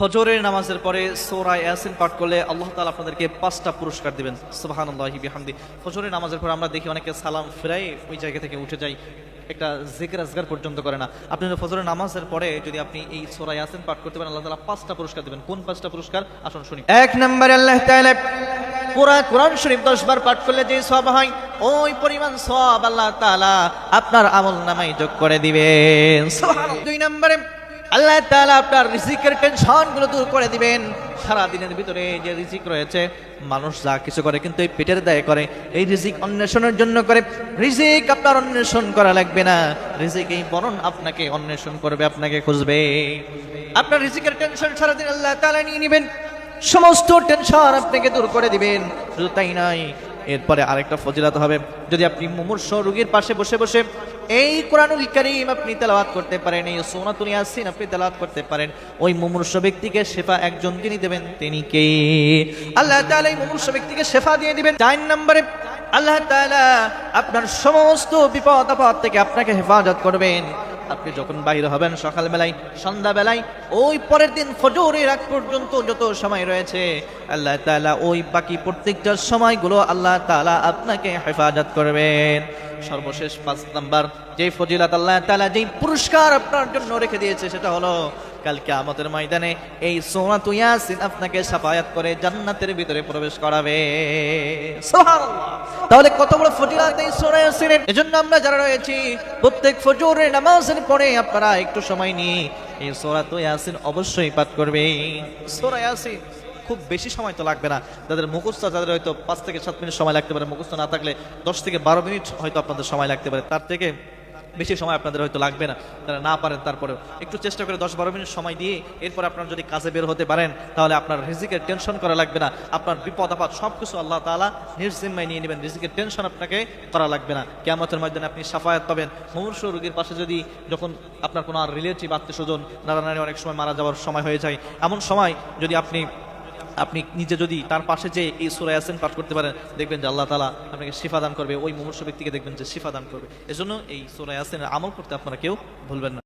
ফজরের নামাজের পরে সূরা ইয়াসিন পাঠ করলে আল্লাহ তাআলা আপনাদেরকে 5টা পুরস্কার দিবেন। সুবহানাল্লাহি বিহামদি। ফজরের নামাজের পর আমরা দেখি অনেকে সালাম ফিরাই ওই জায়গা থেকে উঠে যায়, একটা জিকির আজগার পর্যন্ত করে না। আপনি ফজরের নামাজের পরে যদি আপনি এই সূরা ইয়াসিন পাঠ করতে পারেন, আল্লাহ তাআলা 5টা পুরস্কার দিবেন। কোন 5টা পুরস্কার আসুন শুনি। এক নম্বরে আল্লাহ তাআলা পুরা কোরআন শরীফ 10 বার পাঠ করলে যে সওয়াব হয়, ওই পরিমাণ সওয়াব আল্লাহ তাআলা আপনার আমলনামায় যোগ করে দিবেন। সুবহানাল্লাহ। দুই নম্বরে আল্লাহ তাআলা আপনার রিজিকের টেনশন গুলো দূর করে দিবেন। সারা দিনের ভিতরে যে রিজিক রয়েছে, মানুষ যা কিছু করে কিন্তু এই পেটের দায়ে করে, এই রিজিক অন্বেষণের জন্য করে। রিজিক আপনার অন্বেষণ করা লাগবে না, রিজিক এই বরণ আপনাকে অন্বেষণ করবে, আপনাকে খুঁজবে। আপনার রিজিকের টেনশন সারাদিন আল্লাহ তাআলা নিয়ে নেবেন, সমস্ত টেনশন আপনাকে দূর করে দিবেন। শুধু তাই নয়, এরপরে আরেকটা ফজিলত হবে, যদি আপনি মুমূর্ষু রোগীর পাশে বসে বসে এই কোরআনুল কারীম আপনি তেলাওয়াত করতে পারেন, এই সূরাতুল ইয়াসিন আপনি তেলাওয়াত করতে পারেন, ওই মুমূর্ষু ব্যক্তিকে শিফা একজন যিনি দেবেন তিনি কে? আল্লাহ তাআলা এই মুমূর্ষু ব্যক্তিকে শিফা দিয়ে দিবেন। 4 নম্বরে আল্লাহ তাআলা আপনার সমস্ত বিপদ আপদ থেকে আপনাকে হেফাজত করবেন। আপনি যখন বাইরে হবেন সকালবেলায়, সন্ধ্যাবেলায়, ওই পরের দিন ফজরের আগ পর্যন্ত যত সময় রয়েছে, আল্লাহ তাআলা ওই বাকি প্রত্যেকটা সময়গুলো আল্লাহ তাআলা আপনাকে হেফাজত করবেন। সর্বশেষ 5 নাম্বার যে ফজিলত আল্লাহ তাআলা যেই পুরস্কার আপনার জন্য রেখে দিয়েছে, সেটা হলো কাল কিয়ামতের ময়দানে এই সূরাতুল ইয়াসিন আপনাকে শাফায়াত করে জান্নাতের ভিতরে প্রবেশ করাবে। সুবহানাল্লাহ। তাহলে কত বড় ফজিলত এই সূরা ইয়াসিনের। এজন্য আমরা যারা রয়েছি প্রত্যেক ফজরের নামাজের পরে আপনারা একটু সময় নিয়ে এই সূরাতুল ইয়াসিন অবশ্যই পাঠ করবে। সূরা ইয়াসিন খুব বেশি সময় তো লাগবে না, যাদের মুখস্থ, যাদের হয়তো 5 থেকে 7 মিনিট সময় লাগতে পারে, মুখস্থ না থাকলে 10 থেকে 12 মিনিট হয়তো আপনাদের সময় লাগতে পারে, তার থেকে বেশি সময় আপনাদের হয়তো লাগবে না। তারা না পারেন তারপরেও একটু চেষ্টা করে 10-12 মিনিট সময় দিয়ে এরপর আপনারা যদি কাজে বের হতে পারেন, তাহলে আপনার রিজিকের টেনশন করা লাগবে না, আপনার বিপদ আপদ সবকিছু আল্লাহ তাআলা নিজ জিম্মায় নিয়ে নেবেন। রিজিকের টেনশন আপনাকে করা লাগবে না। কিয়ামতের ময়দানে আপনি শাফায়াত পাবেন। মুমূর্ষু রোগীর পাশে যদি যখন আপনার কোনো আর রিলেটিভ, আত্মীয়স্বজন, নানা-নানি অনেক সময় মারা যাওয়ার সময় হয়ে যায়, এমন সময় যদি আপনি নিজে যদি তার পাশে যে এই সূরা ইয়াসিন পাঠ করতে পারেন, দেখবেন যে আল্লাহ তাআলা আপনাকে শিফা দান করবে, ওই মুমূর্ষু ব্যক্তিকে দেখবেন যে শিফা দান করবে। এজন্য এই সূরা ইয়াসিনের আমল করতে আপনারা কেউ ভুলবেন না।